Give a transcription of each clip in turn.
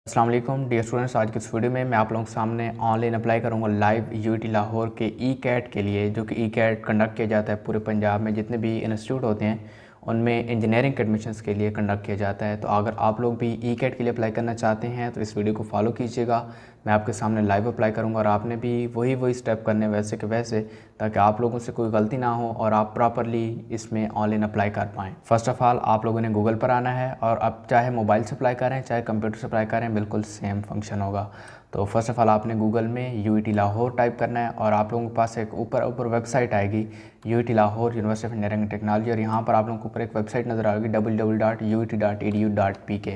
अस्सलाम वालेकुम dear students. आज की इस वीडियो में मैं आप लोगों के सामने ऑनलाइन अप्लाई करूंगा लाइव यूईटी लाहौर के ई कैट के लिए, जो कि ई कैट कंडक्ट किया जाता है पूरे पंजाब में। जितने भी इंस्टीट्यूट होते हैं उनमें इंजीनियरिंग के एडमिशन्स के लिए कंडक्ट किया जाता है। तो अगर आप लोग भी ई कैट के लिए अप्लाई करना चाहते हैं तो इस वीडियो को फॉलो कीजिएगा। मैं आपके सामने लाइव अप्लाई करूंगा और आपने भी वही स्टेप करने वैसे के वैसे, ताकि आप लोगों से कोई गलती ना हो और आप प्रॉपरली इसमें ऑनलाइन अप्लाई कर पाएँ। फर्स्ट ऑफ़ ऑल आप लोगों ने गूगल पर आना है और आप चाहे मोबाइल से अप्लाई करें चाहे कंप्यूटर से अप्लाई करें, बिल्कुल सेम फंक्शन होगा। तो फर्स्ट ऑफ़ ऑल आपने गूगल में यूईटी लाहौर टाइप करना है और आप लोगों के पास एक ऊपर वेबसाइट आएगी, UET Lahore university of engineering and technology. और यहाँ पर आप लोगों को ऊपर एक वेबसाइट नज़र आएगी www.uit.edu.pk।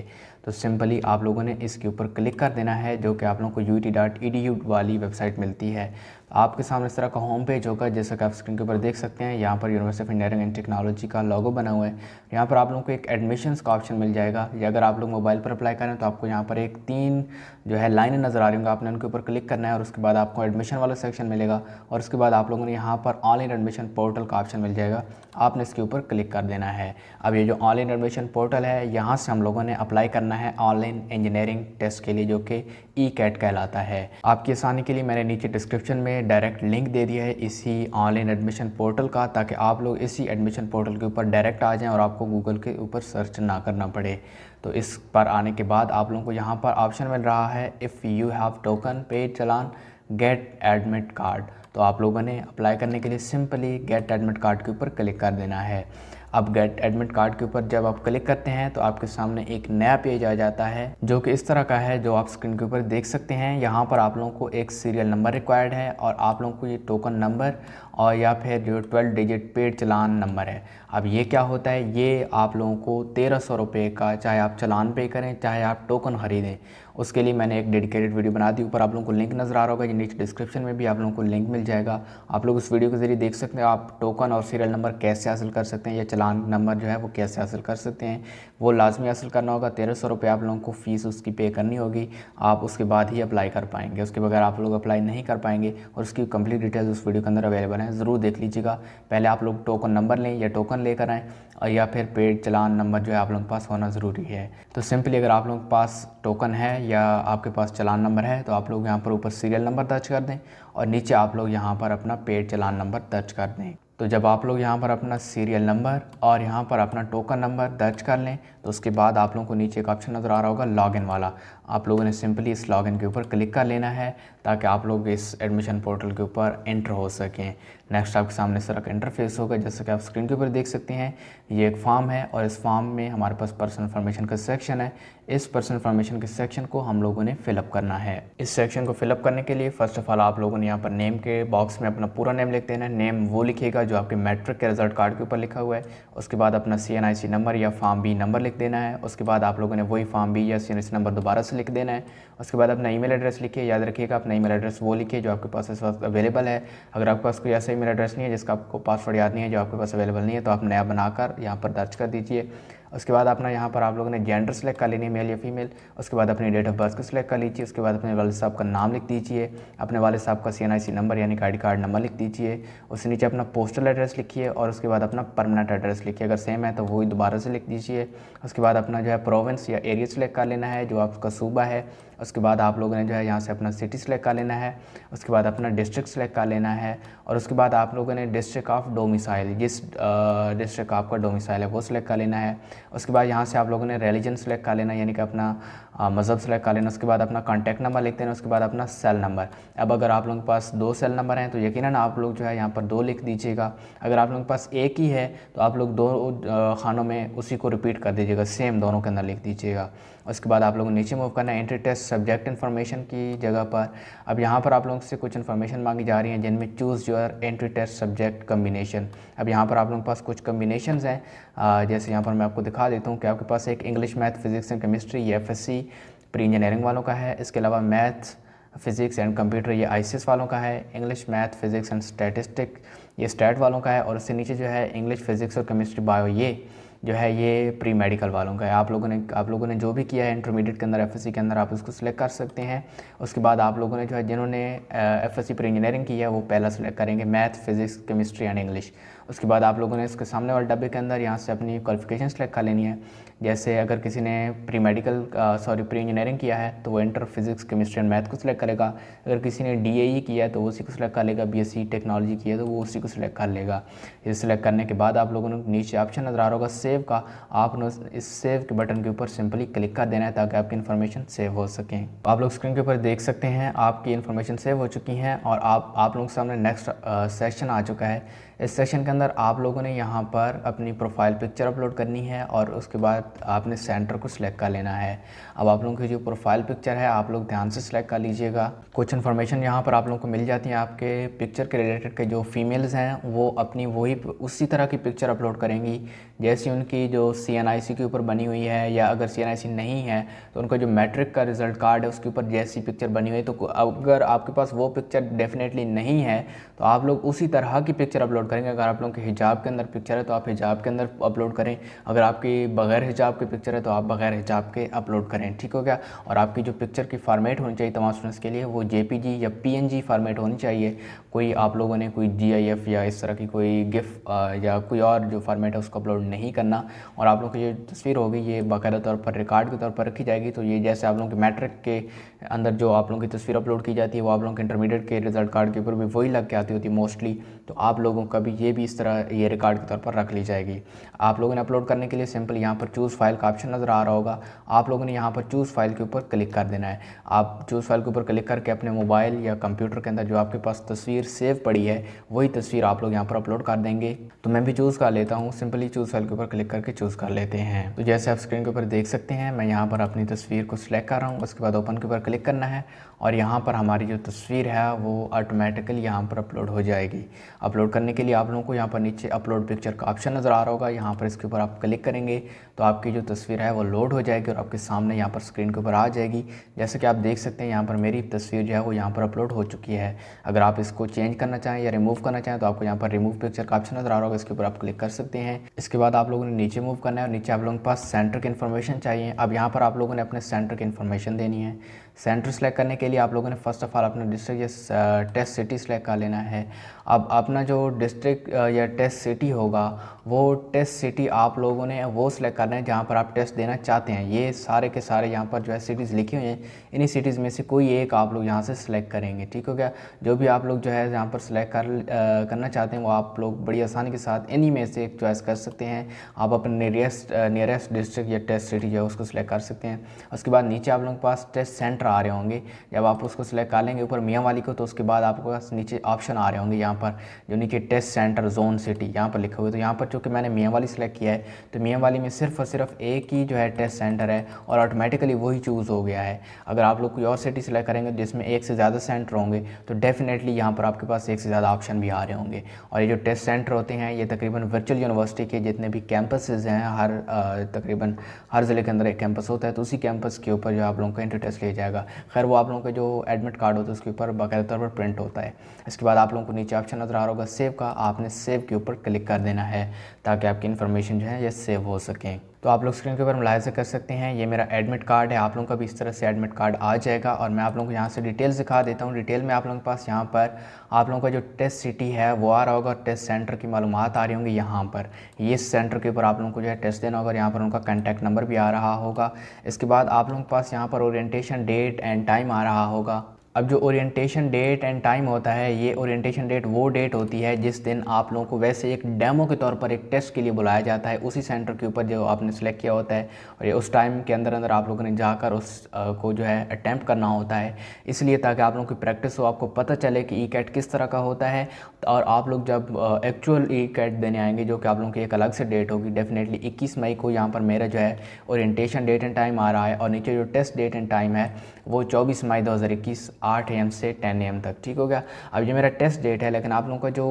तो सिंपली आप लोगों ने इसके ऊपर क्लिक कर देना है, जो कि आप लोगों को uit.edu वाली वेबसाइट मिलती है। आपके सामने इस तरह का होम पेज होगा, जैसा कि आप स्क्रीन के ऊपर देख सकते हैं। यहाँ पर university of engineering and technology का लोगो बना हुआ है। यहाँ पर आप लोगों को एक एडमिशन्स का ऑप्शन मिल जाएगा, या अगर आप लोग मोबाइल पर अप्लाई करें तो आपको यहाँ पर एक 3 जो है लाइनें नज़र आ रही होंगी, आपने उनके ऊपर क्लिक करना है और उसके बाद आपको एडमिशन वाला सेक्शन मिलेगा। और उसके बाद आप लोगों ने यहाँ पर ऑनलाइन एडमिशन पोर्टल का ऑप्शन मिल जाएगा, आपने इसके ऊपर क्लिक कर देना है। अब ये जो ऑनलाइन एडमिशन पोर्टल है, यहाँ से हम लोगों ने अप्लाई करना है ऑनलाइन इंजीनियरिंग टेस्ट के लिए, जो कि ई कैट कहलाता है। आपकी आसानी के लिए मैंने नीचे डिस्क्रिप्शन में डायरेक्ट लिंक दे दिया है इसी ऑनलाइन एडमिशन पोर्टल का, ताकि आप लोग इसी एडमिशन पोर्टल के ऊपर डायरेक्ट आ जाएं और आपको गूगल के ऊपर सर्च ना करना पड़े। तो इस पर आने के बाद आप लोगों को यहाँ पर ऑप्शन मिल रहा है if you have token paid challan gate admit card. तो आप लोगों ने अप्लाई करने के लिए सिंपली गेट एडमिट कार्ड के ऊपर क्लिक कर देना है। अब गेट एडमिट कार्ड के ऊपर जब आप क्लिक करते हैं तो आपके सामने एक नया पेज आ जाता है, जो कि इस तरह का है, जो आप स्क्रीन के ऊपर देख सकते हैं। यहाँ पर आप लोगों को एक सीरियल नंबर रिक्वायर्ड है और आप लोगों को ये टोकन नंबर और या फिर जो 12 डिजिट पेड चलान नंबर है। अब ये क्या होता है, ये आप लोगों को 1300 रुपये का, चाहे आप चलान पे करें चाहे आप टोकन ख़रीदें, उसके लिए मैंने एक डेडिकेटेड वीडियो बना दी। ऊपर आप लोगों को लिंक नज़र आ रहा होगा, ये नीचे डिस्क्रिप्शन में भी आप लोगों को लिंक मिल जाएगा। आप लोग उस वीडियो के ज़रिए देख सकते हैं आप टोकन और सीरियल नंबर कैसे हासिल कर सकते हैं, या चलान नंबर जो है वो कैसे हासिल कर सकते हैं। वो लाजमी हासिल करना होगा। 1300 रुपये आप लोगों को फ़ीस उसकी पे करनी होगी, आप उसके बाद ही अप्लाई कर पाएंगे। उसके बगैर आप लोग अप्लाई नहीं कर पाएंगे। और उसकी कंप्लीट डिटेल्स उस वीडियो के अंदर अवेलेबल हैं, ज़रूर देख लीजिएगा। पहले आप लोग टोकन नंबर लें या टोकन लेकर आएँ, और या फिर पेड चलान नंबर जो है आप लोगों के पास होना ज़रूरी है। तो सिंपली अगर आप लोगों के पास टोकन है या आपके पास चलान नंबर है, तो आप लोग यहाँ पर ऊपर सीरियल नंबर दर्ज कर दें और नीचे आप लोग यहाँ पर अपना पेड चलान नंबर दर्ज कर दें। तो जब आप लोग यहाँ पर अपना सीरियल नंबर और यहाँ पर अपना टोकन नंबर दर्ज कर लें, तो उसके बाद आप लोगों को नीचे एक ऑप्शन नज़र आ रहा होगा लॉगिन वाला। आप लोगों ने सिंपली इस लॉगिन के ऊपर क्लिक कर लेना है, ताकि आप लोग इस एडमिशन पोर्टल के ऊपर एंटर हो सकें। नेक्स्ट आपके सामने इस तरह का इंटरफेस होगा, जैसे कि आप स्क्रीन के ऊपर देख सकते हैं। ये एक फॉर्म है और इस फॉर्म में हमारे पास पर्सनल इन्फॉर्मेशन का सेक्शन है। इस पर्सनल इन्फॉर्मेशन के सेक्शन को हम लोगों ने फिलअप करना है। इस सेक्शन को फिलअप करने के लिए फ़र्स्ट ऑफ़ ऑल आप लोगों ने यहाँ पर नेम के बॉक्स में अपना पूरा नेम लिख देना है। नेम वो लिखिएगा जो आपके मैट्रिक के रिजल्ट कार्ड के ऊपर लिखा हुआ है। उसके बाद अपना CNIC नंबर या फॉर्म बी नंबर लिख देना है। उसके बाद आप लोगों ने वही फॉर्म बी या CNIC नंबर दोबारा से लिख देना है। उसके बाद अपना ईमेल एड्रेस लिखिए। याद रखिएगा अपना ईमेल एड्रेस वो लिखिए जो आपके पास इस वक्त अवेलेबल है। अगर आपके पास कोई ऐसा ईमेल एड्रेस नहीं है जिसका आपको पासवर्ड याद नहीं है, जो आपके पास अवेलेबल नहीं है, तो आप नया बनाकर यहाँ पर दर्ज कर दीजिए। उसके बाद अपना यहाँ पर आप लोगों ने जेंडर सेलेक्ट कर लेनी है, मेल या फीमेल। उसके बाद अपनी डेट ऑफ बर्थ को सिलेक्ट कर लीजिए। उसके बाद अपने वालिद साहब का नाम लिख दीजिए। अपने वालिद साहब का CNIC नंबर यानी ID कार्ड नंबर लिख दीजिए। उससे नीचे अपना पोस्टल एड्रेस लिखिए और उसके बाद अपना परमानेंट एड्रेस लिखिए। अगर सेम है तो वही दोबारा से लिख दीजिए। उसके बाद अपना जो है प्रोविंस या एरिया सेलेक्ट कर लेना है, जो आपका सूबा है। उसके बाद आप लोगों ने जो है यहाँ से अपना सिटी सेलेक्ट कर लेना है। उसके बाद अपना डिस्ट्रिक्ट सेलेक्ट कर लेना है। और उसके बाद आप लोगों ने डिस्ट्रिक्ट ऑफ डोमिसाइल, जिस डिस्ट्रिक्ट आपका डोमिसाइल है वो सिलेक्ट कर लेना है। उसके बाद यहाँ से आप लोगों ने रिलीजन सेलेक्ट कर लेना, यानी कि अपना मज़हब सेलेक्ट कर लेना। उसके बाद अपना कॉन्टैक्ट नंबर लिख देना। उसके बाद अपना सेल नंबर। अब अगर आप लोगों के पास 2 सेल नंबर हैं तो यकीनन आप लोग जो है यहाँ पर 2 लिख दीजिएगा। अगर आप लोगों के पास एक ही है तो आप लोग 2 खानों में उसी को रिपीट कर दीजिएगा, सेम दोनों के अंदर लिख दीजिएगा। उसके बाद आप लोगों को नीचे मूव करना है एंट्री टेस्ट सब्जेक्ट इन्फॉर्मेशन की जगह पर। अब यहाँ पर आप लोगों से कुछ इन्फॉर्मेशन मांगी जा रही है, जिनमें choose your entry test subject combination. अब यहाँ पर आप लोगों के पास कुछ कम्बिनेशंस हैं, जैसे यहाँ पर मैं आपको दिखा देता हूँ कि आपके पास एक English, math, physics and chemistry ये FSC प्री इंजीनियरिंग वालों का है। इसके अलावा मैथ, फिजिक्स एंड कंप्यूटर ये ICS वालों का है। English, math, physics and statistic ये स्टैट वालों का है। और उससे नीचे जो है इंग्लिश, फिजिक्स और केमिस्ट्री बायो ये जो है ये प्री मेडिकल वालों का है। आप लोगों ने जो भी किया है इंटरमीडिएट के अंदर FSC के अंदर, आप उसको सिलेक्ट कर सकते हैं। उसके बाद आप लोगों ने जो है जिन्होंने FSC प्री इंजीनियरिंग की है वो पहला सिलेक्ट करेंगे math, physics, chemistry and English. उसके बाद आप लोगों ने इसके सामने वाले डब्बे के अंदर यहाँ से अपनी क्वालिफिकेशन सेलेक्ट कर लेनी है। जैसे अगर किसी ने प्री इंजीनियरिंग किया है तो वो inter physics chemistry and math को सिलेक्ट करेगा। अगर किसी ने DAE किया है तो वो उसी को सिलेक्ट कर लेगा। BSc टेक्नोलॉजी की है तो वो उसी को सिलेक्ट कर लेगा। ये सिलेक्ट करने के बाद आप लोगों ने नीचे ऑप्शन नज़र आ रहा होगा सेव का, आपने इस सेव के बटन के ऊपर सिंपली क्लिक कर देना है ताकि आपकी इन्फॉर्मेशन सेव हो सकें। आप लोग स्क्रीन के ऊपर देख सकते हैं आपकी इन्फॉर्मेशन सेव हो चुकी हैं और आप लोगों के सामने नेक्स्ट सेक्शन आ चुका है। इस सेक्शन के अंदर आप लोगों ने यहाँ पर अपनी प्रोफाइल पिक्चर अपलोड करनी है और उसके बाद आपने सेंटर को सिलेक्ट कर लेना है। अब आप लोगों की जो प्रोफाइल पिक्चर है आप लोग ध्यान से सिलेक्ट कर लीजिएगा। कुछ इन्फॉर्मेशन यहाँ पर आप लोगों को मिल जाती है आपके पिक्चर के रिलेटेड के जो फीमेल्स हैं वो अपनी वही उसी तरह की पिक्चर अपलोड करेंगी जैसी उनकी जो CNIC के ऊपर बनी हुई है, या अगर CNIC नहीं है तो उनका जो मैट्रिक का रिज़ल्ट कार्ड है उसके ऊपर जैसी पिक्चर बनी हुई है। तो अगर आपके पास वो पिक्चर डेफिनेटली नहीं है तो आप लोग उसी तरह की पिक्चर अपलोड करेंगे। अगर आप लोगों के हिजाब के अंदर पिक्चर है तो आप हिजाब के अंदर अपलोड करें, अगर आपकी बगैर हिजाब की पिक्चर है तो आप बगैर हिजाब के अपलोड करें, ठीक हो गया। और आपकी जो पिक्चर की फॉर्मेट होनी चाहिए तमाम स्टूडेंट्स के लिए वो JPG या PNG फॉर्मेट होनी चाहिए। कोई आप लोगों ने कोई GIF या इस तरह की कोई GIF या कोई और जो फॉर्मेट है उसको अपलोड नहीं करना। और आप लोग की जो तस्वीर होगी ये बाकायदा तौर पर रिकॉर्ड के तौर पर रखी जाएगी। तो ये जैसे आप लोगों के मैट्रिक के अंदर जो आप लोगों की तस्वीर अपलोड की जाती है वो आप लोगों के इंटरमीडिएट के रिजल्ट कार्ड के ऊपर भी वही लग के आती होती है मोस्टली। तो आप लोगों का भी ये भी इस तरह ये रिकॉर्ड के तौर पर रख ली जाएगी। आप लोगों ने अपलोड करने के लिए सिंपल यहाँ पर चूज़ फाइल का ऑप्शन नज़र आ रहा होगा, आप लोगों ने यहाँ पर चूज़ फाइल के ऊपर क्लिक कर देना है। आप चूज़ फाइल के ऊपर क्लिक करके अपने मोबाइल या कंप्यूटर के अंदर जो आपके पास तस्वीर सेव पड़ी है वही तस्वीर आप लोग यहाँ पर अपलोड कर देंगे। तो मैं भी चूज़ कर लेता हूँ, सिंपली चूज़ फाइल के ऊपर क्लिक करके चूज़ कर लेते हैं। तो जैसे आप स्क्रीन के ऊपर देख सकते हैं मैं यहाँ पर अपनी तस्वीर को सिलेक्ट कर रहा हूँ, उसके बाद ओपन के ऊपर क्लिक करना है और यहाँ पर हमारी जो तस्वीर है वो ऑटोमेटिकली यहाँ पर अपलोड हो जाएगी। अपलोड करने के लिए आप लोगों को यहाँ पर नीचे अपलोड पिक्चर का ऑप्शन नज़र आ रहा होगा, यहाँ पर इसके ऊपर आप क्लिक करेंगे तो आपकी जो तस्वीर है वो लोड हो जाएगी और आपके सामने यहाँ पर स्क्रीन के ऊपर आ जाएगी। जैसे कि आप देख सकते हैं यहाँ पर मेरी तस्वीर जो है वो यहाँ पर अपलोड हो चुकी है। अगर आप इसको चेंज करना चाहें या रिमूव करना चाहें तो आपको यहाँ पर रिमूव पिक्चर का ऑप्शन नज़र आ रहा होगा, इसके ऊपर आप क्लिक कर सकते हैं। इसके बाद आप लोगों ने नीचे मूव करना है और नीचे आप लोगों के पास सेंटर की इन्फॉर्मेशन चाहिए। अब यहाँ पर आप लोगों ने अपने सेंटर की इन्फॉर्मेशन देनी है। सेंटर सेलेक्ट करने के लिए आप लोगों ने फर्स्ट ऑफ ऑल अपना डिस्ट्रिक्ट या टेस्ट सिटी सेलेक्ट कर लेना है। अब अपना जो डिस्ट्रिक्ट या टेस्ट सिटी होगा वो टेस्ट सिटी आप लोगों ने वो सिलेक्ट करना है जहाँ पर आप टेस्ट देना चाहते हैं। ये सारे के सारे यहाँ पर जो है सिटीज़ लिखी हुई हैं, इन्हीं सिटीज़ में से कोई एक आप लोग यहाँ से सिलेक्ट करेंगे, ठीक हो गया। जो भी आप लोग जो है यहाँ पर सिलेक्ट करना चाहते हैं वो आप लोग बड़ी आसानी के साथ इन्हीं में से एक चॉइस कर सकते हैं। आप अपने नियरेस्ट डिस्ट्रिक्ट या टेस्ट सिटी जो है उसको सिलेक्ट कर सकते हैं। उसके बाद नीचे आप लोगों के पास टेस्ट सेंटर आ रहे होंगे, जब आप उसको सिलेक्ट कर लेंगे ऊपर मियाँ वाली को तो उसके बाद आपके पास नीचे ऑप्शन आ रहे होंगे यहाँ पर जो नीचे टेस्ट सेंटर जोन सिटी यहाँ पर लिखा हुआ है। तो यहाँ पर चूँकि मैंने मियाँ वाली सिलेक्ट किया है तो मियाँ वाली में सिर्फ और सिर्फ एक ही जो है टेस्ट सेंटर है और ऑटोमेटिकली वही चूज़ हो गया है। अगर आप लोग कोई और सिटी सिलेक्ट करेंगे जिसमें एक से ज़्यादा सेंटर होंगे तो डेफिनेटली यहाँ पर आपके पास एक से ज़्यादा ऑप्शन भी आ रहे होंगे। और ये जो टेस्ट सेंटर होते हैं ये तकरीबन वर्चुअल यूनिवर्सिटी के जितने भी कैंपसेस हैं तकरीबन हर ज़िले के अंदर एक कैंपस होता है, तो उसी कैंपस के ऊपर जो आप लोगों का इंटर टेस्ट लिया जाएगा। खैर वो आप लोगों का जो एडमिट कार्ड होता है उसके ऊपर बाकायदा तौर पर प्रिंट होता है। इसके बाद आप लोगों को नीचे ऑप्शन नज़र आ रहा होगा सेव का, आपने सेव के ऊपर क्लिक कर देना है ताकि आपकी इन्फॉर्मेशन जो है ये सेव हो सकें। तो आप लोग स्क्रीन के ऊपर मुलाहिज़ा कर सकते हैं ये मेरा एडमिट कार्ड है। आप लोगों का भी इस तरह से एडमिट कार्ड आ जाएगा और मैं आप लोगों को यहाँ से डिटेल्स दिखा देता हूँ। डिटेल में आप लोगों के पास यहाँ पर आप लोगों का जो टेस्ट सिटी है वो आ रहा होगा, टेस्ट सेंटर की मालूमात आ रही होंगी यहाँ पर। ये सेंटर के ऊपर आप लोगों को जो है टेस्ट देना होगा और यहाँ पर उनका कॉन्टैक्ट नंबर भी आ रहा होगा। इसके बाद आप लोगों के पास यहाँ पर ओरिएंटेशन डेट एंड टाइम आ रहा होगा। अब जो ओरिएंटेशन डेट एंड टाइम होता है ये ओरिएंटेशन डेट वो डेट होती है जिस दिन आप लोगों को वैसे एक डेमो के तौर पर एक टेस्ट के लिए बुलाया जाता है उसी सेंटर के ऊपर जो आपने सेलेक्ट किया होता है और ये उस टाइम के अंदर आप लोगों ने जाकर उस को जो है अटैम्प्ट करना होता है, इसलिए ताकि आप लोगों की प्रैक्टिस हो, आपको पता चले कि ECAT किस तरह का होता है। और आप लोग जब एक्चुअल ECAT देने आएंगे जो कि आप लोगों की एक अलग से डेट होगी, डेफिनेटली 21 मई को यहाँ पर मेरा जो है ओरिएंटेशन डेट एंड टाइम आ रहा है और नीचे जो टेस्ट डेट एंड टाइम है वो 24 मई 2021 8 AM से 10 AM तक, ठीक हो गया। अब ये मेरा टेस्ट डेट है, लेकिन आप लोगों का जो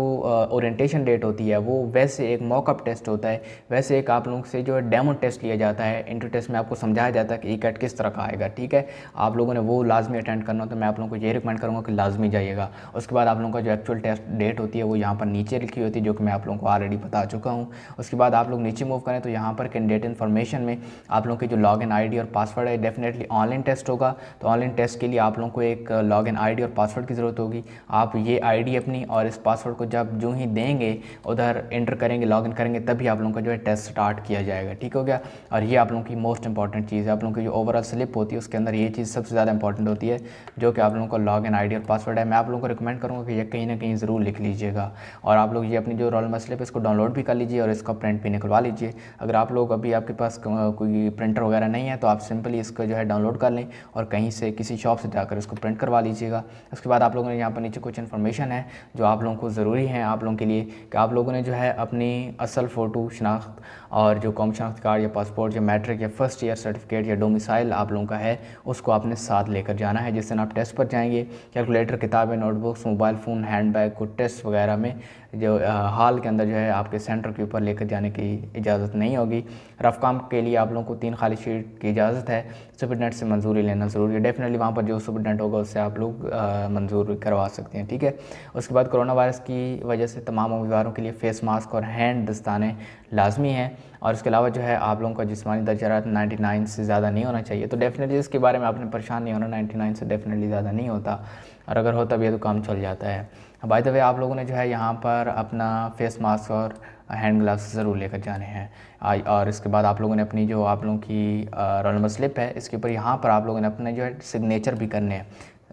ओरिएंटेशन डेट होती है वो वैसे एक मॉकअप टेस्ट होता है, वैसे एक आप लोगों से जो है डेमो टेस्ट लिया जाता है। इंटर टेस्ट में आपको समझाया जाता है कि ECAT किस तरह का आएगा, ठीक है। आप लोगों ने वो लाजमी अटेंड करना हो तो मैं आप लोगों को ये रिकमेंड करूँगा कि लाजमी जाइएगा। उसके बाद आप लोगों का जो एक्चुअल टेस्ट डेट होती है वो यहाँ पर नीचे लिखी होती है जो कि मैं आप लोगों को ऑलरेडी बता चुका हूँ। उसके बाद आप लोग नीचे मूव करें तो यहाँ पर कैंडिडेट इन्फॉर्मेशन में आप लोगों की जो लॉगिन ID और पासवर्ड है डेफिनेटली ऑनलाइन टेस्ट होगा। तो ऑनलाइन टेस्ट के लिए आप लोगों को एक लॉगिन आईडी और पासवर्ड की ज़रूरत होगी। आप ये आईडी अपनी और इस पासवर्ड को जब जो ही देंगे उधर एंटर करेंगे, लॉगिन करेंगे, तभी आप लोगों का जो है टेस्ट स्टार्ट किया जाएगा। ठीक हो गया। और ये आप लोगों की मोस्ट इंपॉर्टेंट चीज़ है। आप लोगों की जो ओवरऑल स्लिप होती है उसके अंदर ये चीज़ सबसे ज़्यादा इंपॉर्टेंट होती है, जो कि आप लोगों का लॉगिन आईडी और पासवर्ड है। मैं आप लोगों को रिकमेंड करूँगा कि ये कहीं ना कहीं ज़रूर लिख लीजिएगा। और आप लोग ये अपनी जो रोल नंबर स्लिप है इसको डाउनलोड भी कर लीजिए और इसका प्रिंट भी निकलवा लीजिए। अगर आप लोग अभी आपके पास कोई प्रिंटर वगैरह नहीं है तो आप सिंपली इसको जो है डाउनलोड कर लें और कहीं से किसी शॉप से जाकर इसको प्रिंट करवा लीजिएगा। उसके बाद आप लोगों ने यहाँ पर नीचे कुछ इन्फॉर्मेशन है जो आप लोगों को ज़रूरी है आप लोगों के लिए, कि आप लोगों ने जो है अपनी असल फ़ोटो, शनाख्त और जो कौमी शनाख्त कार्ड या पासपोर्ट या मैट्रिक या फर्स्ट ईयर सर्टिफिकेट या डोमिसाइल आप लोगों का है उसको आपने साथ लेकर जाना है। जिस दिन आप टेस्ट पर जाएंगे, कैलकुलेटर, किताबें, नोटबुक्स, मोबाइल फ़ोन, हैंडबैग को टेस्ट वगैरह में जो हाल के अंदर जो है आपके सेंटर के ऊपर लेकर जाने की इजाज़त नहीं होगी। रफ काम के लिए आप लोगों को 3 खाली शीट की इजाज़त है। सुपरडेंट से मंजूरी लेना ज़रूरी है। डेफिनेटली वहाँ पर जो सुपरडेंट होगा उससे आप लोग मंजूर करवा सकते हैं। ठीक है। उसके बाद कोरोना वायरस की वजह से तमाम उम्मीदवारों के लिए फ़ेस मास्क और हैंड दस्ताने लाजमी हैं। और इसके अलावा जो है आप लोगों का जिस्मानी दर्जा हरारत 99 से ज़्यादा नहीं होना चाहिए। तो डेफिनेटली इसके बारे में आपने परेशान नहीं होना, 99 से डेफिनेटली ज़्यादा नहीं होता, और अगर होता भी है तो काम चल जाता है। बाय द वे आप लोगों ने जो है यहाँ पर अपना फेस मास्क और हैंड ग्लव्स ज़रूर लेकर जाने हैं। और इसके बाद आप लोगों ने अपनी जो आप लोगों की रोल नंबर स्लिप है इसके ऊपर यहाँ पर आप लोगों ने अपने जो है सिग्नेचर भी करने हैं।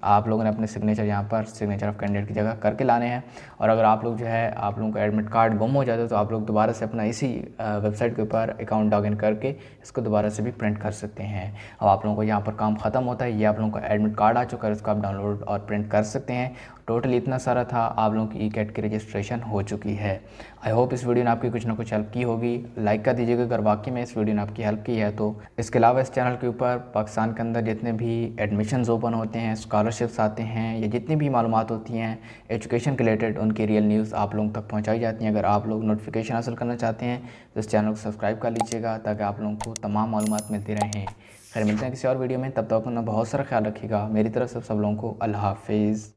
आप लोगों ने अपने सिग्नेचर यहाँ पर सिग्नेचर ऑफ कैंडिडेट की जगह करके लाने हैं। और अगर आप लोग जो है आप लोगों का एडमिट कार्ड गुम हो जाता है तो आप लोग दोबारा से अपना इसी वेबसाइट के ऊपर अकाउंट लॉगिन करके इसको दोबारा से भी प्रिंट कर सकते हैं। अब आप लोगों को यहाँ पर काम ख़त्म होता है। ये आप लोगों का एडमिट कार्ड आ चुका है, इसको आप डाउनलोड और प्रिंट कर सकते हैं। टोटल इतना सारा था। आप लोगों की ECAT की रजिस्ट्रेशन हो चुकी है। आई होप इस वीडियो ने आपकी कुछ ना कुछ हेल्प की होगी। लाइक कर दीजिएगा अगर वाकई में इस वीडियो ने आपकी हेल्प की है तो। इसके अलावा इस चैनल के ऊपर पाकिस्तान के अंदर जितने भी एडमिशन्स ओपन होते हैं, स्कॉलरशिप्स आते हैं या जितनी भी मालूमात होती हैं एजुकेशन के रिलेटेड, उनकी रियल न्यूज़ आप लोगों तक पहुँचाई जाती हैं। अगर आप लोग नोटिफिकेशन हासिल करना चाहते हैं तो इस चैनल को सब्सक्राइब कर लीजिएगा ताकि आप लोगों को तमाम मालूमात मिलती रहें। खैर मिलते हैं किसी और वीडियो में, तब तक अपना बहुत सारा ख्याल रखिएगा। मेरी तरफ से सब लोगों को अल्लाह हाफिज़।